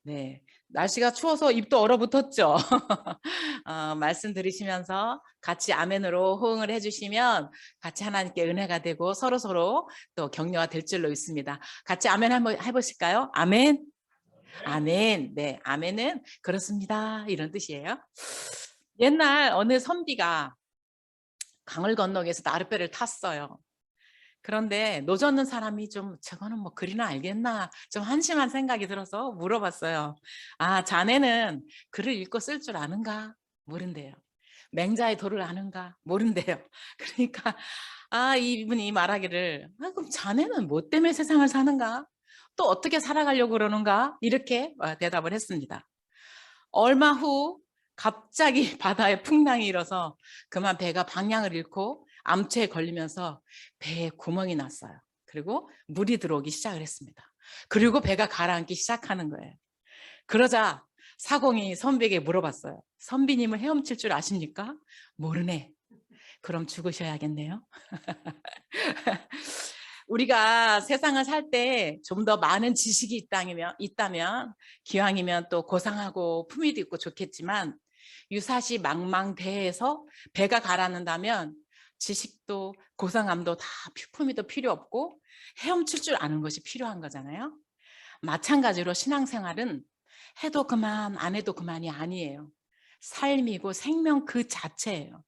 네, 날씨가 추워서 입도 얼어붙었죠. 말씀 들으시면서 같이 아멘으로 호응을 해주시면 같이 하나님께 은혜가 되고 서로서로 또 격려가 될 줄로 믿습니다. 같이 아멘 한번 해보실까요? 아멘. 아멘. 네, 아멘은 그렇습니다. 이런 뜻이에요. 옛날 어느 선비가 강을 건너기 위해서 나룻배를 탔어요. 그런데 노젓는 사람이 좀 저거는 뭐 글이나 알겠나 좀 한심한 생각이 들어서 물어봤어요. 아, 자네는 글을 읽고 쓸 줄 아는가? 모른대요. 맹자의 도를 아는가? 모른대요. 그러니까 이분이 말하기를 그럼 자네는 뭐 때문에 세상을 사는가? 또 어떻게 살아가려고 그러는가? 이렇게 대답을 했습니다. 얼마 후 갑자기 바다에 풍랑이 일어서 그만 배가 방향을 잃고 암초에 걸리면서 배에 구멍이 났어요. 그리고 물이 들어오기 시작을 했습니다. 그리고 배가 가라앉기 시작하는 거예요. 그러자 사공이 선비에게 물어봤어요. 선비님은 헤엄칠 줄 아십니까? 모르네. 그럼 죽으셔야겠네요. 우리가 세상을 살 때 좀 더 많은 지식이 있다면 기왕이면 또 고상하고 품위도 있고 좋겠지만 유사시 망망대해에서 배가 가라앉는다면 지식도 고상함도 다 품위도 필요 없고 헤엄칠 줄 아는 것이 필요한 거잖아요. 마찬가지로 신앙생활은 해도 그만 안 해도 그만이 아니에요. 삶이고 생명 그 자체예요.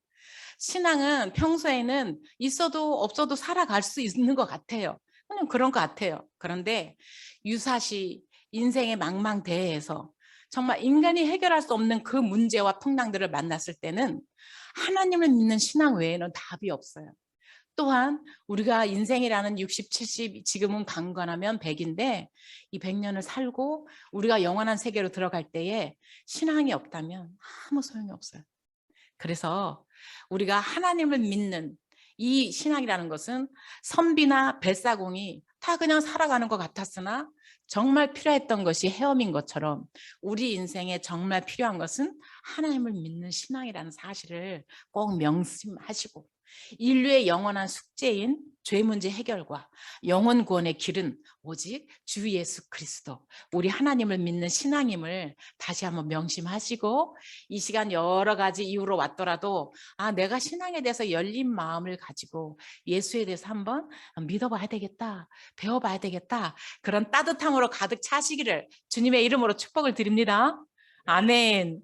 신앙은 평소에는 있어도 없어도 살아갈 수 있는 것 같아요. 그냥 그런 것 같아요. 그런데 유사시 인생의 망망대해에서 정말 인간이 해결할 수 없는 그 문제와 풍랑들을 만났을 때는 하나님을 믿는 신앙 외에는 답이 없어요. 또한 우리가 인생이라는 60, 70, 지금은 강건하면 100인데 이 100년을 살고 우리가 영원한 세계로 들어갈 때에 신앙이 없다면 아무 소용이 없어요. 그래서 우리가 하나님을 믿는 이 신앙이라는 것은 선비나 뱃사공이 다 그냥 살아가는 것 같았으나 정말 필요했던 것이 헤엄인 것처럼 우리 인생에 정말 필요한 것은 하나님을 믿는 신앙이라는 사실을 꼭 명심하시고 인류의 영원한 숙제인 죄 문제 해결과 영원 구원의 길은 오직 주 예수 그리스도 우리 하나님을 믿는 신앙임을 다시 한번 명심하시고 이 시간 여러 가지 이유로 왔더라도 내가 신앙에 대해서 열린 마음을 가지고 예수에 대해서 한번 믿어봐야 되겠다, 배워봐야 되겠다, 그런 따뜻함으로 가득 차시기를 주님의 이름으로 축복을 드립니다. 아멘.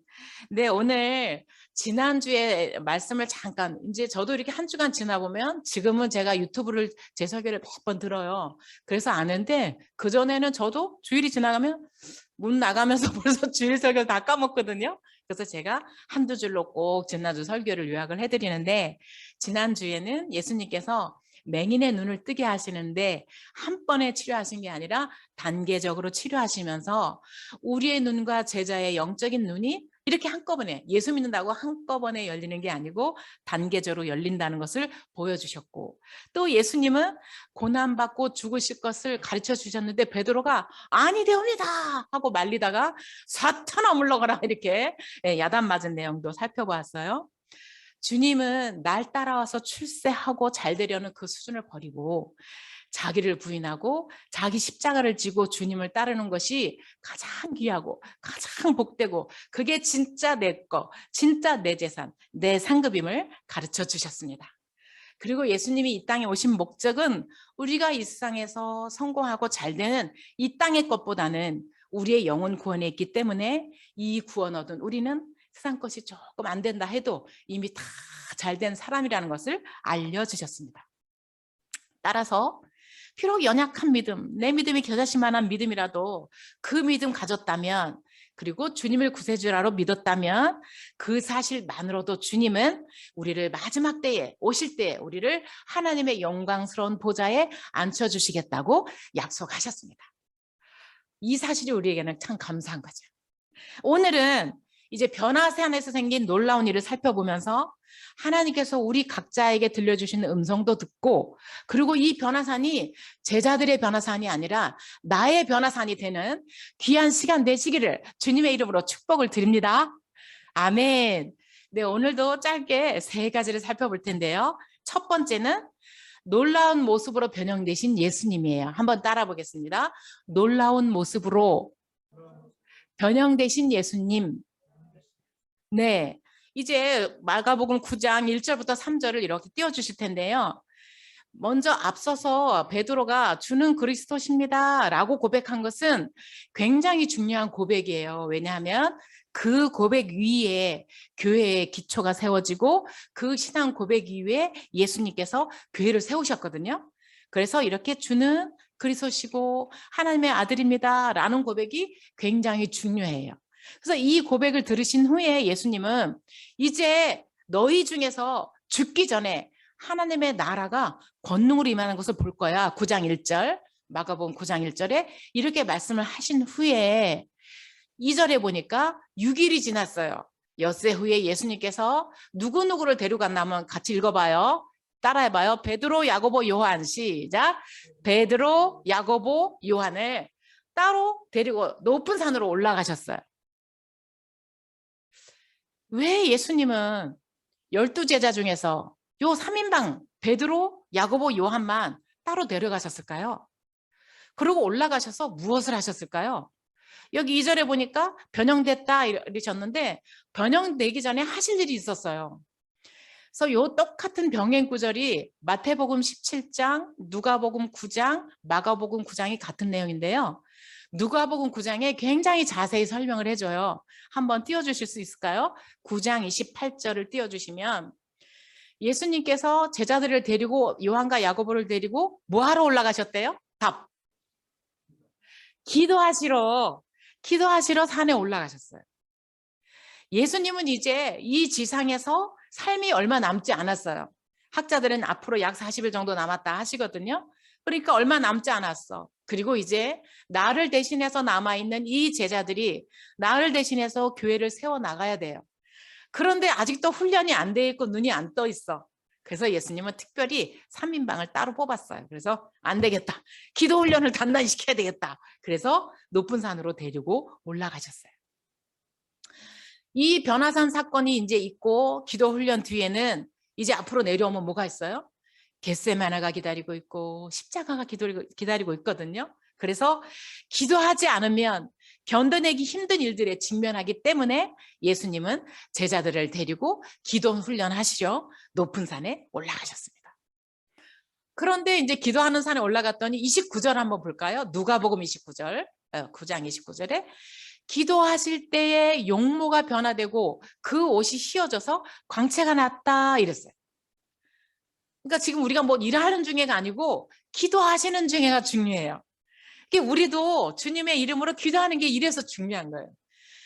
네, 오늘 지난주에 말씀을 잠깐 이제 저도 이렇게 한 주간 지나보면 지금은 제가 유튜브를 제 설교를 몇 번 들어요. 그래서 아는데 그전에는 저도 주일이 지나가면 문 나가면서 벌써 주일 설교 다 까먹거든요. 그래서 제가 한두 줄로 꼭 지난주 설교를 요약을 해드리는데 지난주에는 예수님께서 맹인의 눈을 뜨게 하시는데 한 번에 치료하신 게 아니라 단계적으로 치료하시면서 우리의 눈과 제자의 영적인 눈이 이렇게 한꺼번에 예수 믿는다고 한꺼번에 열리는 게 아니고 단계적으로 열린다는 것을 보여주셨고 또 예수님은 고난받고 죽으실 것을 가르쳐 주셨는데 베드로가 아니되옵니다 하고 말리다가 사탄아 물러가라 이렇게 야단 맞은 내용도 살펴보았어요. 주님은 날 따라와서 출세하고 잘 되려는 그 수준을 버리고 자기를 부인하고 자기 십자가를 지고 주님을 따르는 것이 가장 귀하고 가장 복되고 그게 진짜 내 거, 진짜 내 재산, 내 상급임을 가르쳐 주셨습니다. 그리고 예수님이 이 땅에 오신 목적은 우리가 이 세상에서 성공하고 잘 되는 이 땅의 것보다는 우리의 영혼 구원에 있기 때문에 이 구원 얻은 우리는 세상 것이 조금 안 된다 해도 이미 다 잘된 사람이라는 것을 알려주셨습니다. 따라서 비록 연약한 믿음, 내 믿음이 겨자씨만한 믿음이라도 그 믿음 가졌다면 그리고 주님을 구세주라로 믿었다면 그 사실만으로도 주님은 우리를 마지막 때에 오실 때에 우리를 하나님의 영광스러운 보좌에 앉혀주시겠다고 약속하셨습니다. 이 사실이 우리에게는 참 감사한 거죠. 오늘은 이제 변화산에서 생긴 놀라운 일을 살펴보면서 하나님께서 우리 각자에게 들려주시는 음성도 듣고 그리고 이 변화산이 제자들의 변화산이 아니라 나의 변화산이 되는 귀한 시간 되시기를 주님의 이름으로 축복을 드립니다. 아멘. 네, 오늘도 짧게 세 가지를 살펴볼 텐데요. 첫 번째는 놀라운 모습으로 변형되신 예수님이에요. 한번 따라 보겠습니다. 놀라운 모습으로 변형되신 예수님. 네. 이제 마가복음 9장 1절부터 3절을 이렇게 띄워주실 텐데요. 먼저 앞서서 베드로가 주는 그리스도십니다 라고 고백한 것은 굉장히 중요한 고백이에요. 왜냐하면 그 고백 위에 교회의 기초가 세워지고 그 신앙 고백 위에 예수님께서 교회를 세우셨거든요. 그래서 이렇게 주는 그리스도시고 하나님의 아들입니다 라는 고백이 굉장히 중요해요. 그래서 이 고백을 들으신 후에 예수님은 이제 너희 중에서 죽기 전에 하나님의 나라가 권능으로 임하는 것을 볼 거야. 9장 1절, 마가복음 9장 1절에 이렇게 말씀을 하신 후에 2절에 보니까 6일이 지났어요. 엿새 후에 예수님께서 누구누구를 데려갔나면 같이 읽어봐요. 따라해봐요. 베드로, 야고보, 요한. 시작. 베드로, 야고보, 요한을 따로 데리고 높은 산으로 올라가셨어요. 왜 예수님은 12제자 중에서 요 3인방 베드로, 야고보, 요한만 따로 데려가셨을까요? 그리고 올라가셔서 무엇을 하셨을까요? 여기 2절에 보니까 변형됐다 이러셨는데 변형되기 전에 하실 일이 있었어요. 그래서 요 똑같은 병행 구절이 마태복음 17장, 누가복음 9장, 마가복음 9장이 같은 내용인데요. 누가복음 9장에 굉장히 자세히 설명을 해줘요. 한번 띄워주실 수 있을까요? 9장 28절을 띄워주시면 예수님께서 제자들을 데리고 요한과 야고보를 데리고 뭐하러 올라가셨대요? 답. 기도하시러 산에 올라가셨어요. 예수님은 이제 이 지상에서 삶이 얼마 남지 않았어요. 학자들은 앞으로 약 40일 정도 남았다 하시거든요. 그러니까 얼마 남지 않았어. 그리고 이제 나를 대신해서 남아있는 이 제자들이 나를 대신해서 교회를 세워나가야 돼요. 그런데 아직도 훈련이 안 돼 있고 눈이 안 떠 있어. 그래서 예수님은 특별히 3인방을 따로 뽑았어요. 그래서 안 되겠다. 기도 훈련을 단단히 시켜야 되겠다. 그래서 높은 산으로 데리고 올라가셨어요. 이 변화산 사건이 이제 있고 기도 훈련 뒤에는 이제 앞으로 내려오면 뭐가 있어요? 겟세마네가 기다리고 있고 십자가가 기다리고 있거든요. 그래서 기도하지 않으면 견뎌내기 힘든 일들에 직면하기 때문에 예수님은 제자들을 데리고 기도 훈련하시려 높은 산에 올라가셨습니다. 그런데 이제 기도하는 산에 올라갔더니 29절 한번 볼까요? 누가복음 29절, 9장 29절에 기도하실 때에 용모가 변화되고 그 옷이 휘어져서 광채가 났다 이랬어요. 그러니까 지금 우리가 뭐 일하는 중에가 아니고 기도하시는 중에가 중요해요. 우리도 주님의 이름으로 기도하는 게 이래서 중요한 거예요.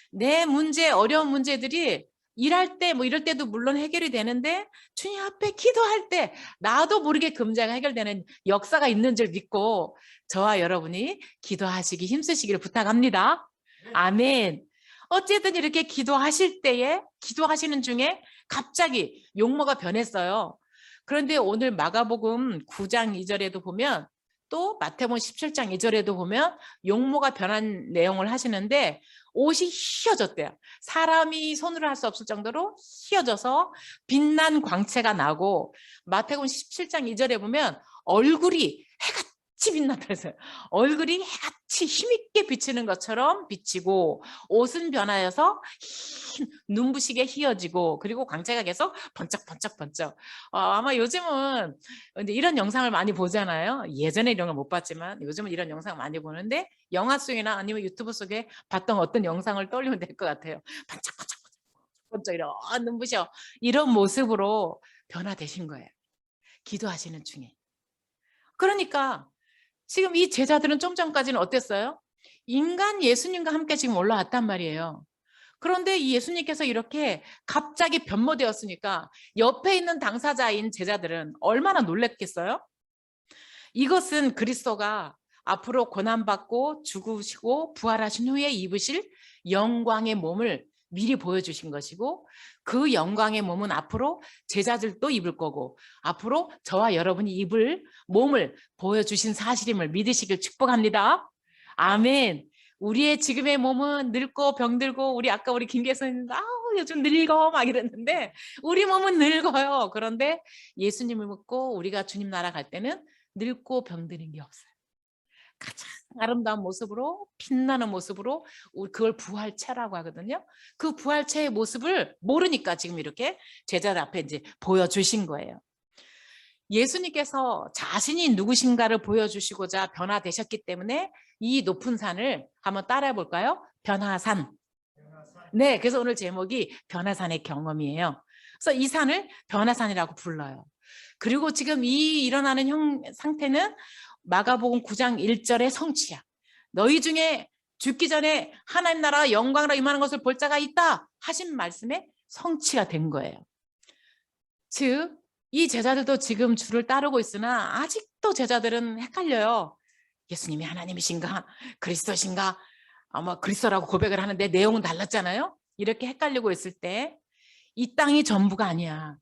내 문제, 어려운 문제들이 일할 때 뭐 이럴 때도 물론 해결이 되는데 주님 앞에 기도할 때 나도 모르게 그 문제가 해결되는 역사가 있는 줄 믿고 저와 여러분이 기도하시기 힘쓰시기를 부탁합니다. 아멘. 어쨌든 이렇게 기도하실 때에 기도하시는 중에 갑자기 용모가 변했어요. 그런데 오늘 마가복음 9장 2절에도 보면 또 마태복음 17장 2절에도 보면 용모가 변한 내용을 하시는데 옷이 휘어졌대요. 사람이 손으로 할 수 없을 정도로 휘어져서 빛난 광채가 나고 마태복음 17장 2절에 보면 얼굴이 해같이 빛났다 그랬어요. 얼굴이 해같이 힘있게 비치는 것처럼 비치고 옷은 변하여서 눈부시게 휘어지고 그리고 광채가 계속 번쩍번쩍번쩍. 아마 요즘은 근데 이런 영상을 많이 보잖아요. 예전에 이런 걸 못 봤지만 요즘은 이런 영상 많이 보는데 영화 속이나 아니면 유튜브 속에 봤던 어떤 영상을 떠올리면 될 것 같아요. 번쩍번쩍 이런 눈부셔 이런 모습으로 변화되신 거예요. 기도하시는 중에. 그러니까 지금 이 제자들은 좀 전까지는 어땠어요? 인간 예수님과 함께 지금 올라왔단 말이에요. 그런데 이 예수님께서 이렇게 갑자기 변모되었으니까 옆에 있는 당사자인 제자들은 얼마나 놀랬겠어요? 이것은 그리스도가 앞으로 고난받고 죽으시고 부활하신 후에 입으실 영광의 몸을 미리 보여주신 것이고 그 영광의 몸은 앞으로 제자들도 입을 거고 앞으로 저와 여러분이 입을 몸을 보여주신 사실임을 믿으시길 축복합니다. 아멘. 우리의 지금의 몸은 늙고 병들고 우리 아까 우리 김 교수님 아우 요즘 늙어 막 이랬는데 우리 몸은 늙어요. 그런데 예수님을 믿고 우리가 주님 나라 갈 때는 늙고 병드는 게 없어요. 가장 아름다운 모습으로 빛나는 모습으로 그걸 부활체라고 하거든요. 그 부활체의 모습을 모르니까 지금 이렇게 제자들 앞에 이제 보여주신 거예요. 예수님께서 자신이 누구신가를 보여주시고자 변화되셨기 때문에 이 높은 산을 한번 따라해 볼까요? 변화산. 네, 그래서 오늘 제목이 변화산의 경험이에요. 그래서 이 산을 변화산이라고 불러요. 그리고 지금 이 일어나는 상태는 마가복음 9장 1절의 성취야. 너희 중에 죽기 전에 하나님 나라가 영광으로 임하는 것을 볼 자가 있다 하신 말씀에 성취가 된 거예요. 즉, 이 제자들도 지금 주를 따르고 있으나 아직도 제자들은 헷갈려요. 예수님이 하나님이신가? 그리스도신가? 아마 그리스도라고 고백을 하는데 내용은 달랐잖아요. 이렇게 헷갈리고 있을 때 이 땅이 전부가 아니야.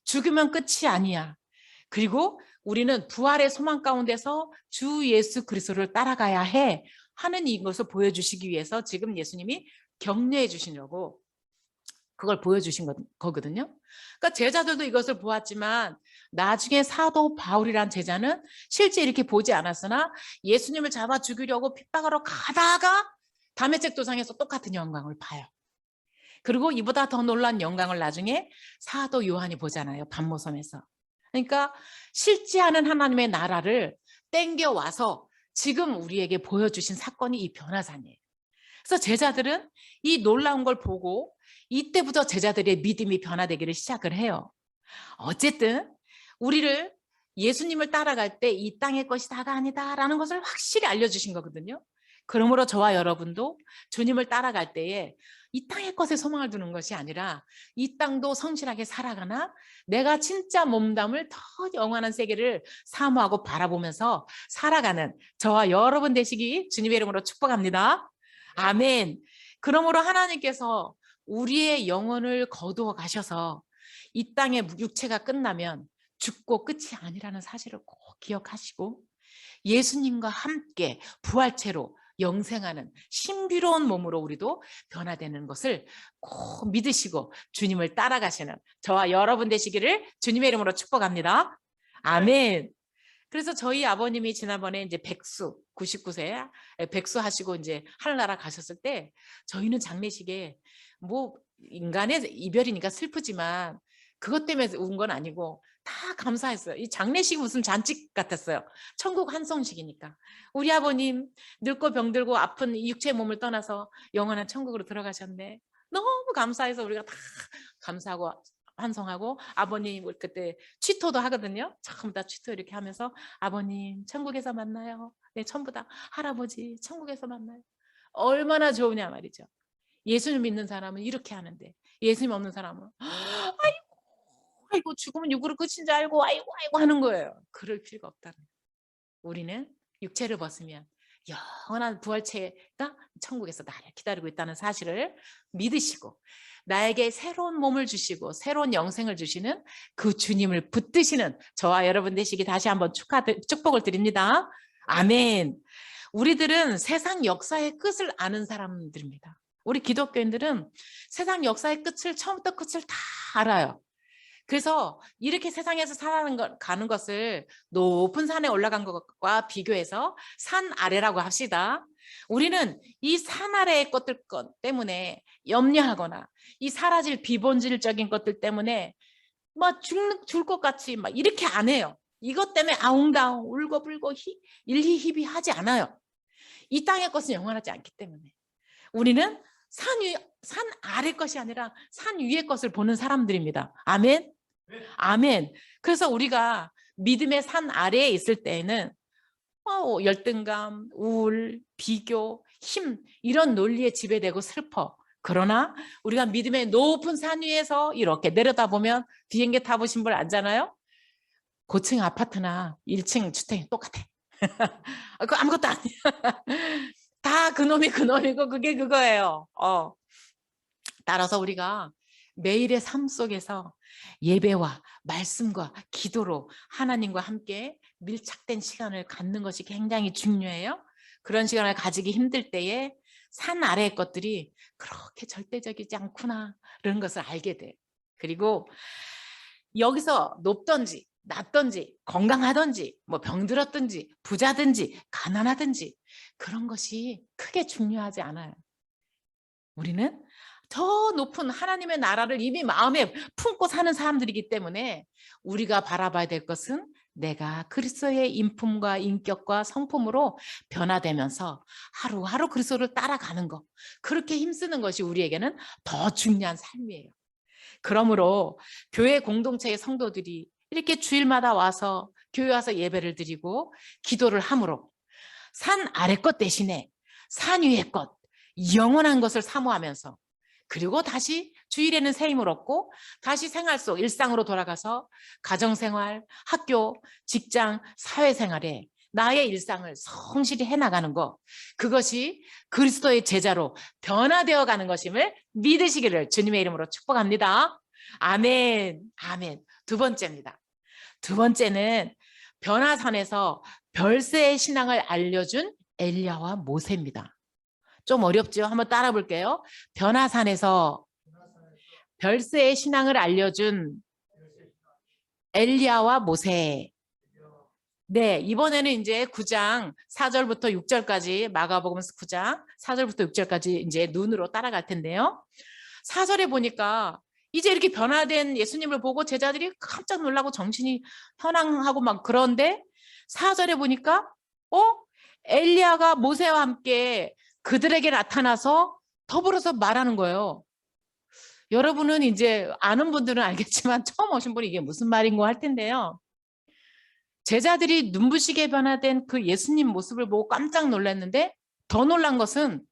죽으면 끝이 아니야. 그리고 우리는 부활의 소망 가운데서 주 예수 그리스도를 따라가야 해 하는 이것을 보여주시기 위해서 지금 예수님이 격려해 주시려고 그걸 보여주신 거거든요. 그러니까 제자들도 이것을 보았지만 나중에 사도 바울이란 제자는 실제 이렇게 보지 않았으나 예수님을 잡아 죽이려고 핍박하러 가다가 다메섹 도상에서 똑같은 영광을 봐요. 그리고 이보다 더 놀라운 영광을 나중에 사도 요한이 보잖아요. 반모섬에서. 그러니까 실제하는 하나님의 나라를 땡겨와서 지금 우리에게 보여주신 사건이 이 변화산이에요. 그래서 제자들은 이 놀라운 걸 보고 이때부터 제자들의 믿음이 변화되기를 시작을 해요. 어쨌든 우리를 예수님을 따라갈 때 이 땅의 것이 다가 아니다라는 것을 확실히 알려주신 거거든요. 그러므로 저와 여러분도 주님을 따라갈 때에 이 땅의 것에 소망을 두는 것이 아니라 이 땅도 성실하게 살아가나 내가 진짜 몸담을 더 영원한 세계를 사모하고 바라보면서 살아가는 저와 여러분 되시기 주님의 이름으로 축복합니다. 아멘. 그러므로 하나님께서 우리의 영혼을 거두어 가셔서 이 땅의 육체가 끝나면 죽고 끝이 아니라는 사실을 꼭 기억하시고 예수님과 함께 부활체로 영생하는 신비로운 몸으로 우리도 변화되는 것을 꼭 믿으시고 주님을 따라가시는 저와 여러분 되시기를 주님의 이름으로 축복합니다. 아멘. 그래서 저희 아버님이 지난번에 이제 99세 백수 하시고 이제 하늘나라 가셨을 때 저희는 장례식에 뭐 인간의 이별이니까 슬프지만 그것 때문에 운 건 아니고 다 감사했어요. 이 장례식이 무슨 잔치 같았어요. 천국 환송식이니까. 우리 아버님 늙고 병들고 아픈 육체의 몸을 떠나서 영원한 천국으로 들어가셨네. 너무 감사해서 우리가 다 감사하고 환송하고 아버님 그때 취토도 하거든요. 전부 다 취토 이렇게 하면서 아버님 천국에서 만나요. 네, 전부 다 할아버지 천국에서 만나요. 얼마나 좋으냐 말이죠. 예수님 믿는 사람은 이렇게 하는데 예수님 없는 사람은 아이고 죽으면 육으로 끝인 줄 알고 아이고 하는 거예요. 그럴 필요가 없다는 거예요. 우리는 육체를 벗으면 영원한 부활체가 천국에서 나를 기다리고 있다는 사실을 믿으시고 나에게 새로운 몸을 주시고 새로운 영생을 주시는 그 주님을 붙드시는 저와 여러분 되시기 다시 한번 축복을 드립니다. 아멘. 우리들은 세상 역사의 끝을 아는 사람들입니다. 우리 기독교인들은 세상 역사의 끝을 처음부터 끝을 다 알아요. 그래서 이렇게 세상에서 가는 것을 높은 산에 올라간 것과 비교해서 산 아래라고 합시다. 우리는 이 산 아래의 것들 때문에 염려하거나 이 사라질 비본질적인 것들 때문에 막 죽을 것 같이 막 이렇게 안 해요. 이것 때문에 아웅다웅 울고불고 일희희비 하지 않아요. 이 땅의 것은 영원하지 않기 때문에 우리는 산 아래 것이 아니라 산 위의 것을 보는 사람들입니다. 아멘. 아멘. 그래서 우리가 믿음의 산 아래에 있을 때에는 열등감, 우울, 비교, 힘 이런 논리에 지배되고 슬퍼. 그러나 우리가 믿음의 높은 산 위에서 이렇게 내려다보면 비행기 타보신 분 알잖아요. 고층 아파트나 1층 주택이 똑같아. 그거 아무것도 아니야. 다 그놈이고 그게 그거예요. 따라서 우리가 매일의 삶 속에서 예배와 말씀과 기도로 하나님과 함께 밀착된 시간을 갖는 것이 굉장히 중요해요. 그런 시간을 가지기 힘들 때에 산 아래의 것들이 그렇게 절대적이지 않구나 이런 것을 알게 돼. 그리고 여기서 높든지 낫든지 건강하든지 뭐 병들었든지 부자든지 가난하든지 그런 것이 크게 중요하지 않아요. 우리는 더 높은 하나님의 나라를 이미 마음에 품고 사는 사람들이기 때문에 우리가 바라봐야 될 것은 내가 그리스도의 인품과 인격과 성품으로 변화되면서 하루하루 그리스도를 따라가는 것, 그렇게 힘쓰는 것이 우리에게는 더 중요한 삶이에요. 그러므로 교회 공동체의 성도들이 이렇게 주일마다 와서 교회 와서 예배를 드리고 기도를 함으로 산 아래 것 대신에 산 위의 것, 영원한 것을 사모하면서, 그리고 다시 주일에는 새 힘을 얻고 다시 생활 속 일상으로 돌아가서 가정생활, 학교, 직장, 사회생활에 나의 일상을 성실히 해나가는 것, 그것이 그리스도의 제자로 변화되어 가는 것임을 믿으시기를 주님의 이름으로 축복합니다. 아멘. 아멘. 두 번째입니다. 두 번째는 변화산에서 별세의 신앙을 알려준 엘리야와 모세입니다. 좀 어렵죠? 한번 따라 볼게요. 변화산에서 별세의 신앙을 알려준 엘리야와 모세. 네, 이번에는 이제 9장 4절부터 6절까지, 마가복음 9장 4절부터 6절까지 이제 눈으로 따라갈 텐데요. 4절에 보니까 이제 이렇게 변화된 예수님을 보고 제자들이 깜짝 놀라고 정신이 현황하고 막, 그런데 4절에 보니까 엘리야가 모세와 함께 그들에게 나타나서 더불어서 말하는 거예요. 여러분은 이제 아는 분들은 알겠지만 처음 오신 분이 이게 무슨 말인고 할 텐데요. 제자들이 눈부시게 변화된 그 예수님 모습을 보고 깜짝 놀랐는데, 더 놀란 것은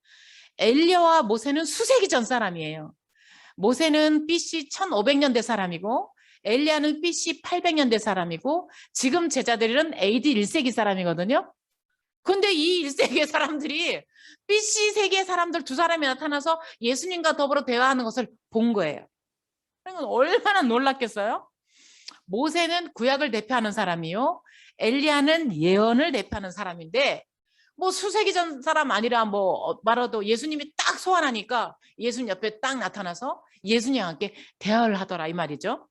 엘리야와 모세는 수세기 전 사람이에요. 모세는 BC 1500년대 사람이고 엘리야는 BC 800년대 사람이고 지금 제자들은 AD 1세기 사람이거든요. 근데 이 1세기의 사람들이 BC 세기의 사람들 두 사람이 나타나서 예수님과 더불어 대화하는 것을 본 거예요. 얼마나 놀랐겠어요? 모세는 구약을 대표하는 사람이요, 엘리야는 예언을 대표하는 사람인데, 뭐 수세기 전 사람 아니라 뭐 말아도 예수님이 딱 소환하니까 예수님 옆에 딱 나타나서 예수님과 함께 대화를 하더라, 이 말이죠.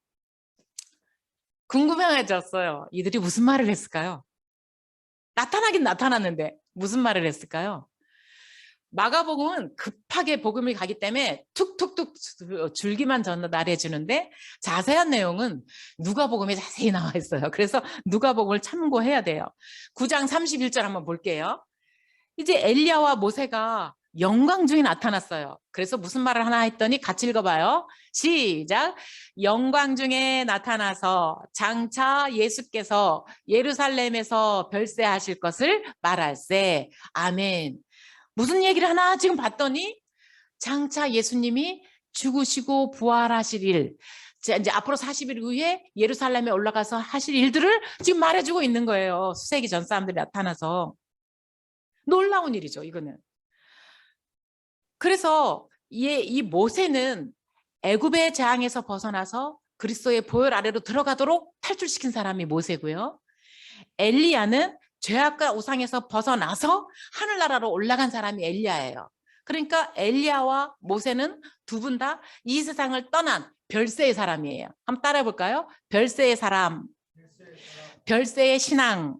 궁금해졌어요. 이들이 무슨 말을 했을까요? 나타나긴 나타났는데 무슨 말을 했을까요? 마가복음은 급하게 복음이 가기 때문에 툭툭툭 줄기만 전달해 주는데 자세한 내용은 누가복음에 자세히 나와 있어요. 그래서 누가복음을 참고해야 돼요. 9장 31절 한번 볼게요. 이제 엘리야와 모세가 영광 중에 나타났어요. 그래서 무슨 말을 하나 했더니 같이 읽어봐요. 시작. 영광 중에 나타나서 장차 예수께서 예루살렘에서 별세하실 것을 말할세. 아멘. 무슨 얘기를 하나 지금 봤더니 장차 예수님이 죽으시고 부활하실 일, 이제 앞으로 40일 후에 예루살렘에 올라가서 하실 일들을 지금 말해주고 있는 거예요. 수세기 전 사람들이 나타나서. 놀라운 일이죠, 이거는. 그래서 이 모세는 애굽의 재앙에서 벗어나서 그리스도의 보혈 아래로 들어가도록 탈출시킨 사람이 모세고요. 엘리야는 죄악과 우상에서 벗어나서 하늘나라로 올라간 사람이 엘리야예요. 그러니까 엘리야와 모세는 두 분 다 이 세상을 떠난 별세의 사람이에요. 한번 따라해 볼까요? 별세의 사람, 별세의 신앙.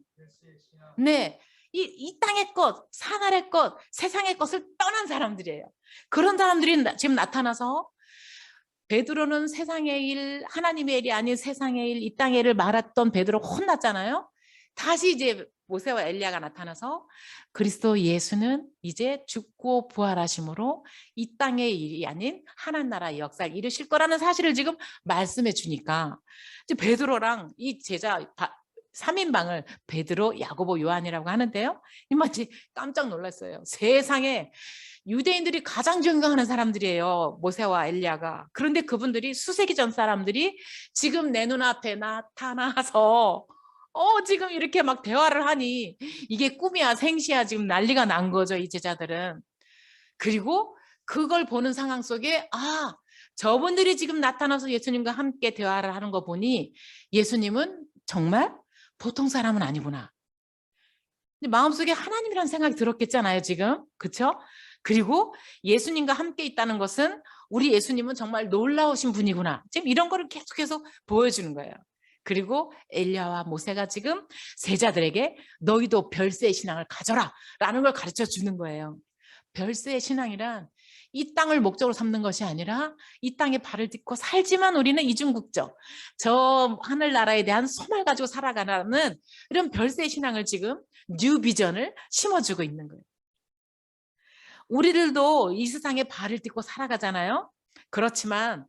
네, 이 땅의 것, 산 아래 것, 세상의 것을 떠난 사람들이에요. 그런 사람들이 지금 나타나서 베드로는 세상의 일, 하나님의 일이 아닌 세상의 일, 이 땅의 일을 말했던 베드로 혼났잖아요. 다시 이제 모세와 엘리야가 나타나서 그리스도 예수는 이제 죽고 부활하심으로 이 땅의 일이 아닌 하나님 나라의 역사를 이루실 거라는 사실을 지금 말씀해 주니까 이제 베드로랑 이 제자 3인방을 베드로, 야고보, 요한이라고 하는데요. 이마치 깜짝 놀랐어요. 세상에 유대인들이 가장 존경하는 사람들이에요, 모세와 엘리야가. 그런데 그분들이 수세기 전 사람들이 지금 내 눈앞에 나타나서 지금 이렇게 막 대화를 하니 이게 꿈이야 생시야 지금 난리가 난 거죠, 이 제자들은. 그리고 그걸 보는 상황 속에 저분들이 지금 나타나서 예수님과 함께 대화를 하는 거 보니 예수님은 정말 보통 사람은 아니구나. 마음속에 하나님이라는 생각이 들었겠잖아요, 지금. 그렇죠? 그리고 예수님과 함께 있다는 것은 우리 예수님은 정말 놀라우신 분이구나. 지금 이런 거를 계속해서 보여주는 거예요. 그리고 엘리야와 모세가 지금 세자들에게 너희도 별세의 신앙을 가져라 라는 걸 가르쳐 주는 거예요. 별세의 신앙이란 이 땅을 목적으로 삼는 것이 아니라 이 땅에 발을 딛고 살지만 우리는 이중국적, 저 하늘나라에 대한 소망을 가지고 살아가는 이런 별세의 신앙을 지금 뉴 비전을 심어주고 있는 거예요. 우리들도 이 세상에 발을 딛고 살아가잖아요. 그렇지만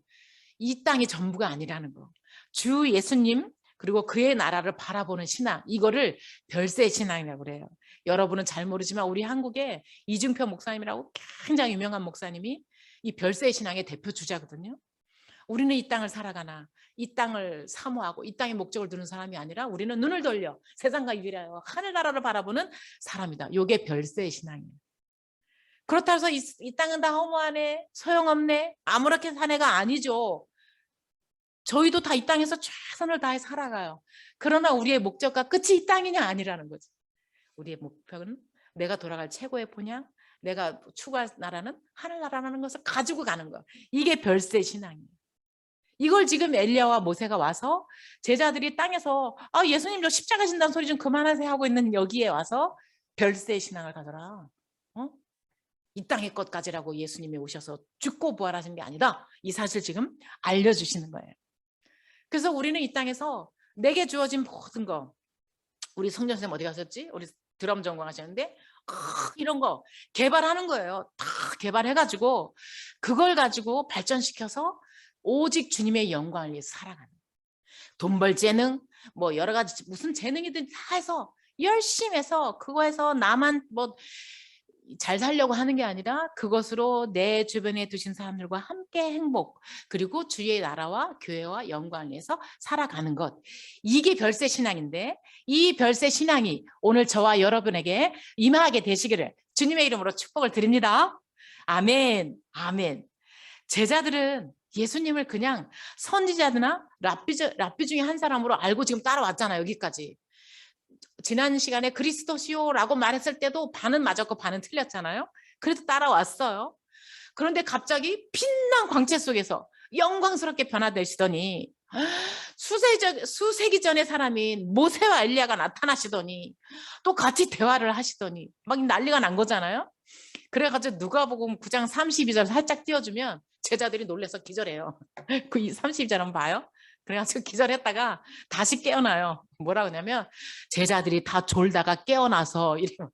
이 땅이 전부가 아니라는 거. 주 예수님 그리고 그의 나라를 바라보는 신앙, 이거를 별세의 신앙이라고 그래요. 여러분은 잘 모르지만 우리 한국에 이중표 목사님이라고 굉장히 유명한 목사님이 이 별세의 신앙의 대표 주자거든요. 우리는 이 땅을 살아가나 이 땅을 사모하고 이 땅의 목적을 두는 사람이 아니라 우리는 눈을 돌려 세상과 유일하여 하늘나라를 바라보는 사람이다. 이게 별세의 신앙이에요. 그렇다고 해서 이 땅은 다 허무하네, 소용없네, 아무렇게 산 애가 아니죠. 저희도 다 이 땅에서 최선을 다해 살아가요. 그러나 우리의 목적과 끝이 이 땅이냐 아니라는 거지. 우리의 목표는 내가 돌아갈 최고의 본향, 내가 추구할 나라는 하늘나라라는 것을 가지고 가는 거. 이게 별세 신앙이에요. 이걸 지금 엘리야와 모세가 와서 제자들이 땅에서 예수님 저 십자가 진다는 소리 좀 그만하세요 하고 있는 여기에 와서 별세 신앙을 가져라. 이 땅의 것까지라고 예수님이 오셔서 죽고 부활하신 게 아니다. 이 사실 지금 알려주시는 거예요. 그래서 우리는 이 땅에서 내게 주어진 모든 거, 우리 성전 선생님 어디 가셨지? 우리 드럼 전공하셨는데 이런 거 개발하는 거예요. 다 개발해가지고 그걸 가지고 발전시켜서 오직 주님의 영광을 위해서 살아가는, 돈 벌 재능, 뭐 여러 가지 무슨 재능이든 다 해서 열심히 해서 그거에서 나만 뭐 잘 살려고 하는 게 아니라 그것으로 내 주변에 두신 사람들과 함께 행복, 그리고 주의 나라와 교회와 영광을 위해서 살아가는 것. 이게 별세 신앙인데 이 별세 신앙이 오늘 저와 여러분에게 임하게 되시기를 주님의 이름으로 축복을 드립니다. 아멘. 아멘. 제자들은 예수님을 그냥 선지자나 랍비 중에 한 사람으로 알고 지금 따라왔잖아요. 여기까지. 지난 시간에 그리스도시오라고 말했을 때도 반은 맞았고 반은 틀렸잖아요. 그래도 따라왔어요. 그런데 갑자기 빛난 광채 속에서 영광스럽게 변화되시더니 수세기 전의 사람인 모세와 엘리야가 나타나시더니 또 같이 대화를 하시더니 막 난리가 난 거잖아요. 그래가지고 누가복음 9장 32절 살짝 띄워주면 제자들이 놀라서 기절해요. 그 32절 한번 봐요. 그래가지고 기절했다가 다시 깨어나요. 뭐라 그러냐면 제자들이 다 졸다가 깨어나서 이러면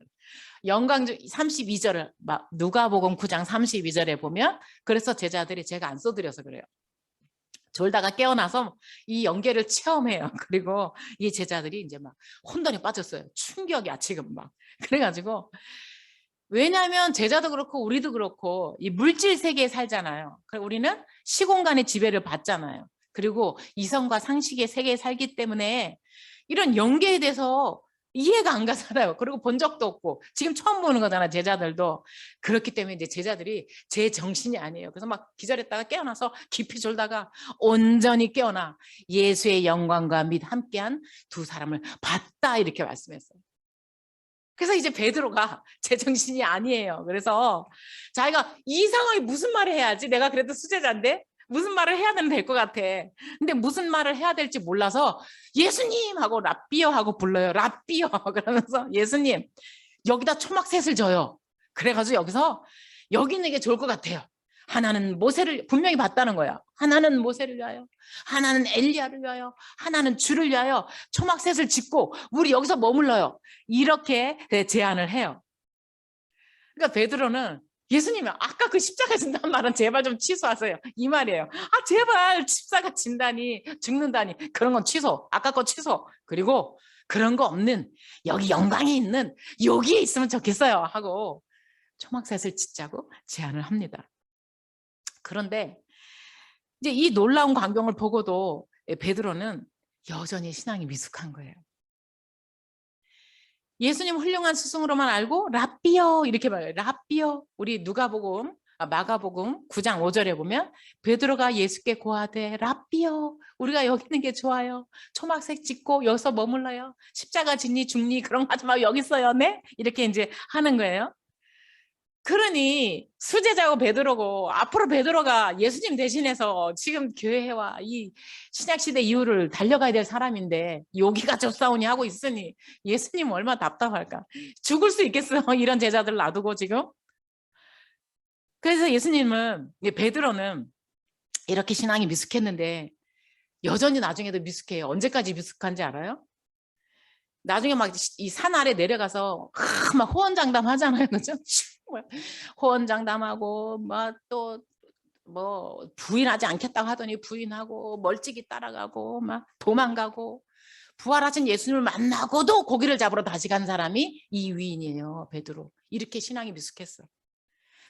영광 32절을 막 누가복음 9장 32절에 보면 그래서 제자들이 제가 안 써드려서 그래요. 졸다가 깨어나서 이 연계를 체험해요. 그리고 이 제자들이 이제 막 혼돈에 빠졌어요. 충격이야 지금 막. 그래가지고 왜냐하면 제자도 그렇고 우리도 그렇고 이 물질 세계에 살잖아요. 우리는 시공간의 지배를 받잖아요. 그리고 이성과 상식의 세계에 살기 때문에 이런 연계에 대해서 이해가 안 가잖아요. 그리고 본 적도 없고 지금 처음 보는 거잖아. 제자들도. 그렇기 때문에 이제 제자들이 제 정신이 아니에요. 그래서 막 기절했다가 깨어나서 깊이 졸다가 온전히 깨어나 예수의 영광과 및 함께한 두 사람을 봤다 이렇게 말씀했어요. 그래서 이제 베드로가 제 정신이 아니에요. 그래서 자기가 이 상황에 무슨 말을 해야지, 내가 그래도 수제자인데 무슨 말을 해야 되면 될 것 같아. 근데 무슨 말을 해야 될지 몰라서 예수님 하고 랍비어 하고 불러요. 랍비어 그러면서 예수님 여기다 초막셋을 줘요. 그래가지고 여기서 여기 있는 게 좋을 것 같아요. 하나는 모세를 분명히 봤다는 거야. 하나는 모세를 위하여, 하나는 엘리야를 위하여, 하나는 주를 위하여 초막셋을 짓고 우리 여기서 머물러요. 이렇게 제안을 해요. 그러니까 베드로는 예수님이 아까 그 십자가 진다는 말은 제발 좀 취소하세요. 이 말이에요. 제발 십자가 진다니 죽는다니 그런 건 취소. 아까 거 취소. 그리고 그런 거 없는 여기 영광이 있는 여기에 있으면 좋겠어요 하고 초막셋을 짓자고 제안을 합니다. 그런데 이제 이 놀라운 광경을 보고도 베드로는 여전히 신앙이 미숙한 거예요. 예수님 훌륭한 스승으로만 알고 랍비여 이렇게 말해요. 랍비여. 우리 마가복음 9장 5절에 보면 베드로가 예수께 고하되 랍비여 우리가 여기 있는 게 좋아요. 초막색 짓고 여기서 머물러요. 십자가 짓니 죽니 그런 거 하지 말고 여기 있어요. 네? 이렇게 이제 하는 거예요. 그러니 수제자고 베드로고 앞으로 베드로가 예수님 대신해서 지금 교회와 이 신약시대 이후를 달려가야 될 사람인데 여기가 좁사오니 하고 있으니 예수님 얼마나 답답할까. 죽을 수 있겠어요. 이런 제자들 놔두고 지금. 그래서 예수님은, 베드로는 이렇게 신앙이 미숙했는데 여전히 나중에도 미숙해요. 언제까지 미숙한지 알아요? 나중에 막 이 산 아래 내려가서 막 호언장담 하잖아요. 그죠? 호언장담하고 막 또 뭐 부인하지 않겠다고 하더니 부인하고 멀찍이 따라가고 막 도망가고 부활하신 예수님을 만나고도 고기를 잡으러 다시 간 사람이 이 위인이에요. 베드로. 이렇게 신앙이 미숙했어.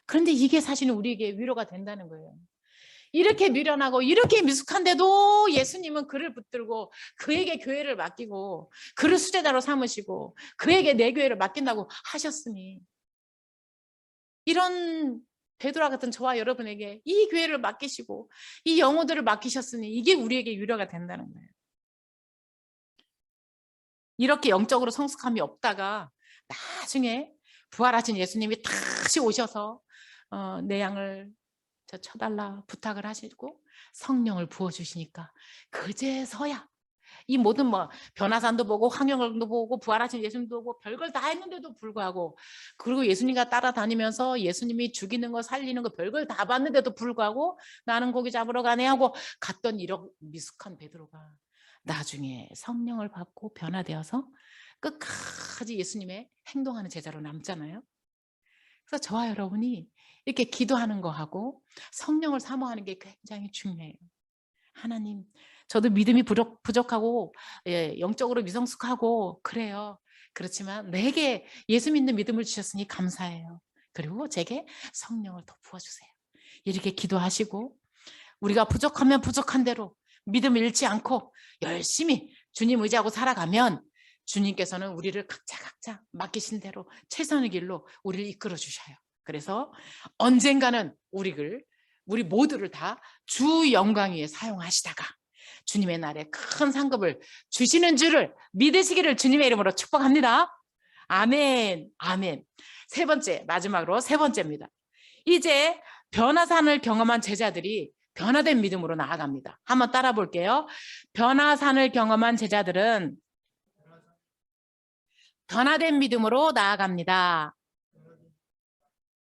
그런데 이게 사실은 우리에게 위로가 된다는 거예요. 이렇게 미련하고 이렇게 미숙한데도 예수님은 그를 붙들고 그에게 교회를 맡기고 그를 수제자로 삼으시고 그에게 내 교회를 맡긴다고 하셨으니 이런 베드로와 같은 저와 여러분에게 이 교회를 맡기시고 이 영혼들을 맡기셨으니 이게 우리에게 위로가 된다는 거예요. 이렇게 영적으로 성숙함이 없다가 나중에 부활하신 예수님이 다시 오셔서 내 양을 쳐달라 부탁을 하시고 성령을 부어주시니까 그제서야 이 모든 뭐 변화산도 보고 황영을도 보고 부활하신 예수님도 보고 별걸 다 했는데도 불구하고 그리고 예수님과 따라다니면서 예수님이 죽이는 거 살리는 거 별걸 다 봤는데도 불구하고 나는 고기 잡으러 가네 하고 갔던 이런 미숙한 베드로가 나중에 성령을 받고 변화되어서 끝까지 예수님의 행동하는 제자로 남잖아요. 그래서 저와 여러분이 이렇게 기도하는 거하고 성령을 사모하는 게 굉장히 중요해요. 하나님, 저도 믿음이 부족하고 영적으로 미성숙하고 그래요. 그렇지만 내게 예수 믿는 믿음을 주셨으니 감사해요. 그리고 제게 성령을 더 부어주세요. 이렇게 기도하시고 우리가 부족하면 부족한 대로 믿음 잃지 않고 열심히 주님 의지하고 살아가면 주님께서는 우리를 각자 맡기신 대로 최선의 길로 우리를 이끌어 주셔요. 그래서 언젠가는 우리 모두를 다 주 영광 위에 사용하시다가 주님의 날에 큰 상급을 주시는 줄을 믿으시기를 주님의 이름으로 축복합니다. 아멘, 아멘. 마지막으로 세 번째입니다. 이제 변화산을 경험한 제자들이 변화된 믿음으로 나아갑니다. 한번 따라 볼게요. 변화산을 경험한 제자들은 변화된 믿음으로 나아갑니다.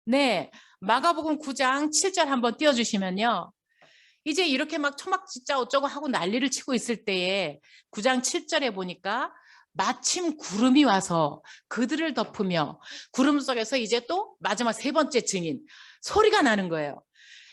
네, 마가복음 9장 7절 한번 띄워주시면요. 이제 이렇게 막 초막 진짜 어쩌고 하고 난리를 치고 있을 때에 9장 7절에 보니까 마침 구름이 와서 그들을 덮으며 구름 속에서 이제 또 마지막 세 번째 증인 소리가 나는 거예요.